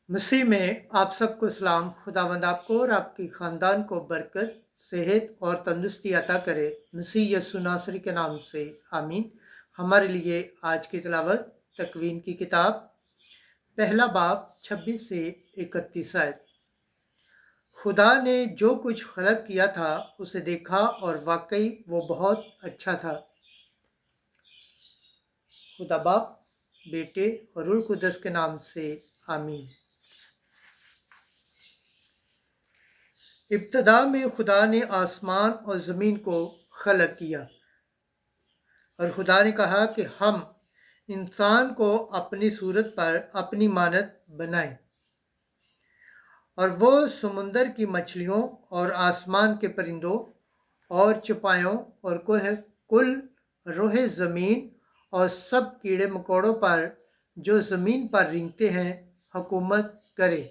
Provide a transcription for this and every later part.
मसीह में आप सबको सलाम। खुदावंद आपको और आपकी ख़ानदान को बरकत, सेहत और तंदुरुस्ती अता करे। मसीह यसु नासरी के नाम से आमीन। हमारे लिए आज की तिलावत तकवीन की किताब पहला बाब 26 से 31 आयत। खुदा ने जो कुछ खलक किया था उसे देखा और वाकई वो बहुत अच्छा था। खुदा बाप, बेटे और रूह कुदस के नाम से आमीन। इब्तदा में खुदा ने आसमान और ज़मीन को खलक किया और खुदा ने कहा कि हम इंसान को अपनी सूरत पर अपनी मानत बनाएं और वो समुंदर की मछलियों और आसमान के परिंदों और चौपायों और कुल रोहे ज़मीन और सब कीड़े मकोड़ों पर जो ज़मीन पर रेंगते हैं हुकूमत करे।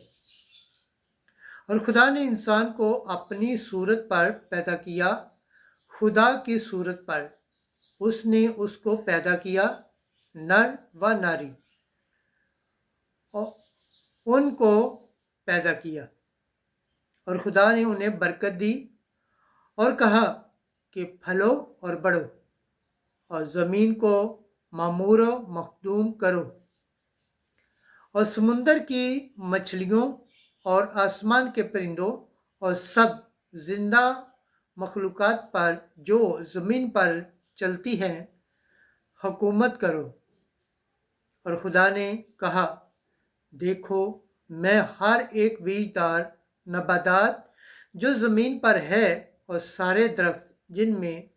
और खुदा ने इंसान को अपनी सूरत पर पैदा किया, खुदा की सूरत पर उसने उसको पैदा किया, नर व नारी और उनको पैदा किया। और खुदा ने उन्हें बरकत दी और कहा कि फलो और बढ़ो और ज़मीन को मामूरो मखदूम करो और समुंदर की मछलियों और आसमान के परिंदों और सब जिंदा मखलूक़ात पर जो ज़मीन पर चलती हैं हुकूमत करो। और खुदा ने कहा, देखो मैं हर एक बीजदार नबातात जो ज़मीन पर है और सारे दरख्त जिनमें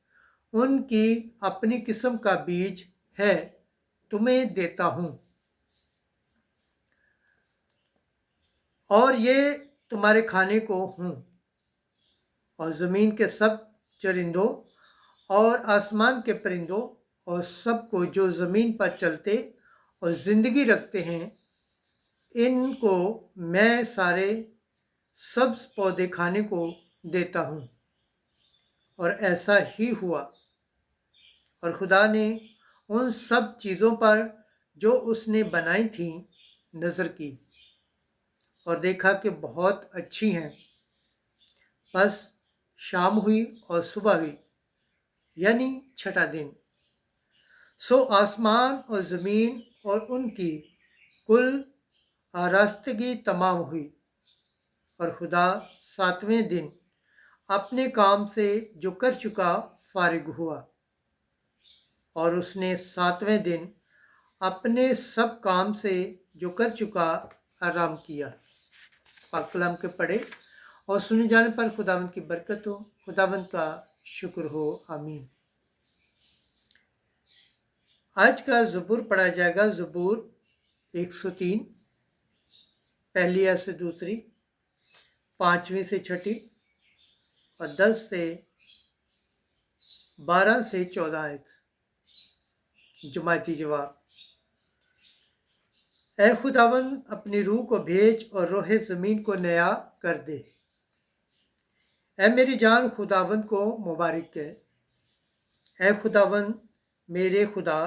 उनकी अपनी किस्म का बीज है तुम्हें देता हूँ, और ये तुम्हारे खाने को हूँ। और ज़मीन के सब चरिंदों और आसमान के परिंदों और सबको जो ज़मीन पर चलते और ज़िंदगी रखते हैं, इनको मैं सारे सब्ज़ पौधे खाने को देता हूँ। और ऐसा ही हुआ। और खुदा ने उन सब चीज़ों पर जो उसने बनाई थीं नज़र की और देखा कि बहुत अच्छी हैं। बस शाम हुई और सुबह हुई, यानी छठा दिन। सो आसमान और ज़मीन और उनकी कुल आरास्तगी तमाम हुई। और खुदा सातवें दिन अपने काम से जो कर चुका फारिग हुआ। और उसने सातवें दिन अपने सब काम से जो कर चुका आराम किया। पाक कलाम के पढ़े और सुने जाने पर खुदावंद की बरकत हो, खुदावंद का शुक्र हो, आमीन। आज का ज़बूर पढ़ा जाएगा, ज़बूर 103, पहली आयत से दूसरी, 5वीं से 6ठी और 10 से 12 से 14 आयत। जमाती जवाब। ऐ खुदावंद अपनी रूह को भेज और रोहे ज़मीन को नया कर दे। ऐ मेरी जान खुदावंद को मुबारक है। ऐ खुदावंद मेरे खुदा,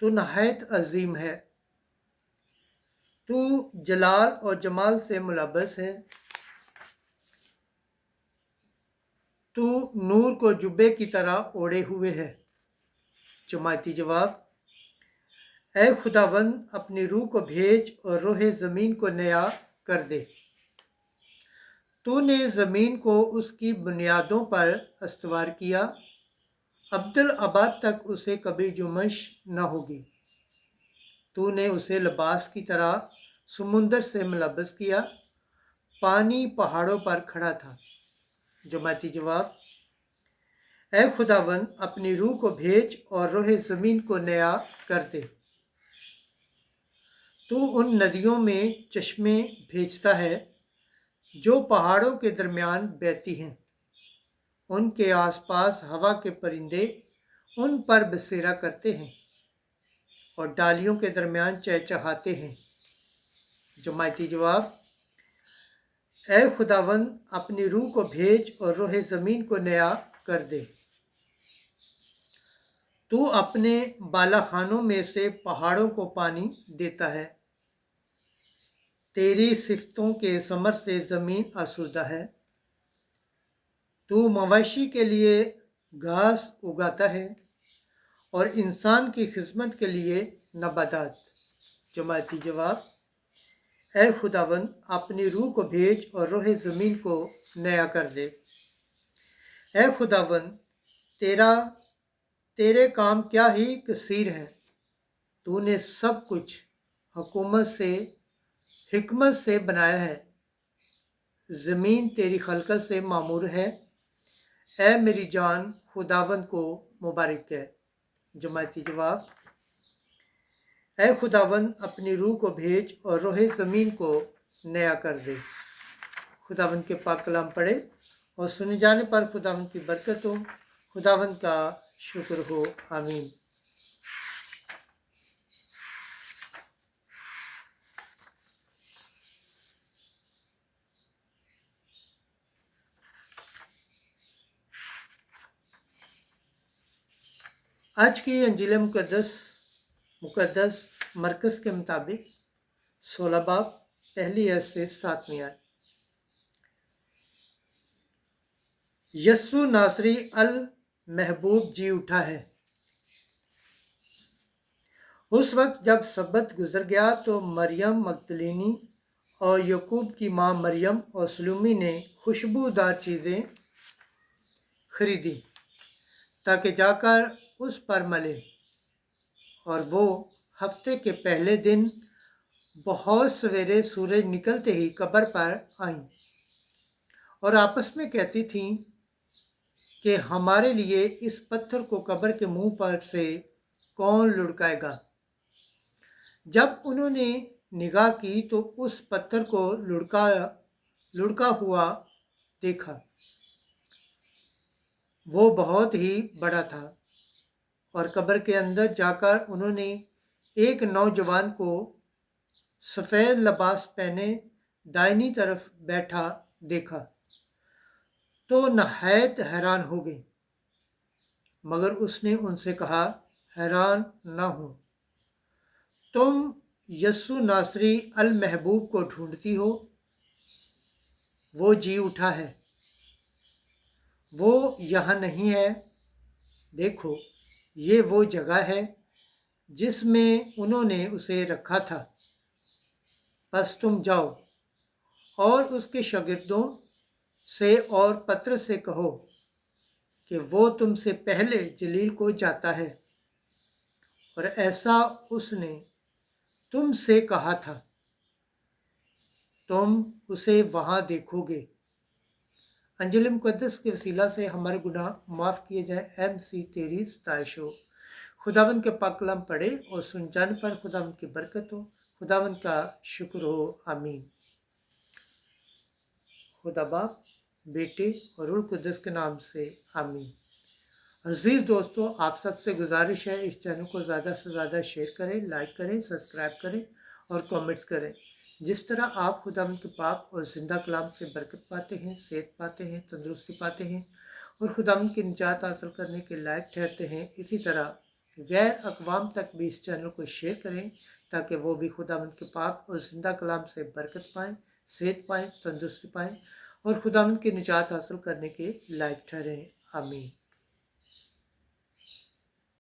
तू नहायत अजीम है। तू जलाल और जमाल से मुलब्बस है। तू नूर को जुब्बे की तरह ओढ़े हुए है। जमाती जवाब। ऐ खुदावंद अपनी रूह को भेज और रोहे ज़मीन को नया कर दे। तूने ज़मीन को उसकी बुनियादों पर अस्तवार किया, अब्दुल अबाद तक उसे कभी जुमश न होगी। तूने उसे लिबास की तरह समुंदर से मुलब्बस किया, पानी पहाड़ों पर खड़ा था। जमाती जवाब। ऐ खुदावंद अपनी रूह को भेज और रोहे ज़मीन को नया कर दे। तू उन नदियों में चश्मे भेजता है जो पहाड़ों के दरमियान बहती हैं। उनके आसपास हवा के परिंदे उन पर बसेरा करते हैं और डालियों के दरमियान चहचहाते हैं। जमाती जवाब। ऐ खुदावंद अपनी रूह को भेज और रोहे ज़मीन को नया कर दे। तू अपने बालाखानों में से पहाड़ों को पानी देता है। तेरी सिफ्तों के समर से ज़मीन आसूदा है। तू मवेशी के लिए घास उगाता है और इंसान की खिदमत के लिए नबातात। जमाती जवाब, ऐ खुदावन अपनी रूह को भेज और रोहे ज़मीन को नया कर दे। ऐ खुदावन तेरे काम क्या ही कसीर हैं। तूने सब कुछ हिकमत से बनाया है। ज़मीन तेरी खलकत से मामूर है। ऐ मेरी जान खुदावंद को मुबारक है। जमाती जवाब, ऐ खुदावंद अपनी रूह को भेज और रोहे ज़मीन को नया कर दे। खुदावंद के पाक कलाम पढ़े और सुने जाने पर खुदावंद की बरकत हो। खुदावंद का शुक्र हो। आमीन। आज की अंजील मुकद्दस मरकज़ के मुताबिक 16 बाब पहली आयत से 7वीं आयत। यस्सु नासरी अल महबूब जी उठा है। उस वक्त जब सब्बत गुजर गया तो मरियम मगदलीनी और यकूब की माँ मरियम और सलूमी ने खुशबूदार चीज़ें खरीदी ताकि जाकर उस पर मले। और वो हफ्ते के पहले दिन बहुत सवेरे सूरज निकलते ही कब्र पर आईं और आपस में कहती थीं कि हमारे लिए इस पत्थर को कब्र के मुंह पर से कौन लुढ़काएगा। जब उन्होंने निगाह की तो उस पत्थर को लुढ़का हुआ देखा। वो बहुत ही बड़ा था और कब्र के अंदर जाकर उन्होंने एक नौजवान को सफ़ेद लिबास पहने दाहिनी तरफ बैठा देखा तो नहायत हैरान हो गई। मगर उसने उनसे कहा, हैरान न हो। तुम यस्सु नासरी अल महबूब को ढूंढती हो। वो जी उठा है। वो यहाँ नहीं है। देखो, ये वो जगह है जिसमें उन्होंने उसे रखा था। बस तुम जाओ और उसके शागिर्दों से और पतरस से कहो कि वो तुमसे पहले जलील को जाता है और ऐसा उसने तुमसे कहा था, तुम उसे वहाँ देखोगे। अंजील मुकद्दस के वसीला से हमारे गुनाह माफ़ किए जाए। MC तेरी सताइश हो। खुदावंद के पाक कलाम पढ़े और सुन जाने पर खुदावंद की बरकत हो। खुदावंद का शुक्र हो। आमीन। खुदा बाप, बेटे और रूह कुद्दस के नाम से आमीन। अजीज़ दोस्तों, आप सबसे गुजारिश है इस चैनल को ज़्यादा से ज़्यादा शेयर करें, लाइक करें, सब्सक्राइब करें और कमेंट्स करें। जिस तरह आप खुदावंद के पाक और ज़िंदा कलाम से बरकत पाते हैं, सेहत पाते हैं, तंदुरुस्ती पाते हैं और खुदावंद की निजात हासिल करने के लायक ठहरते हैं, इसी तरह गैर अक़वाम तक भी इस चैनल को शेयर करें ताकि वो भी खुदावंद के पाक और ज़िंदा कलाम से बरकत पाएँ, सेहत पाएँ, तंदुरुस्ती पाएँ और खुदावंद की निजात हासिल करने के लायक ठहरें। आमीन।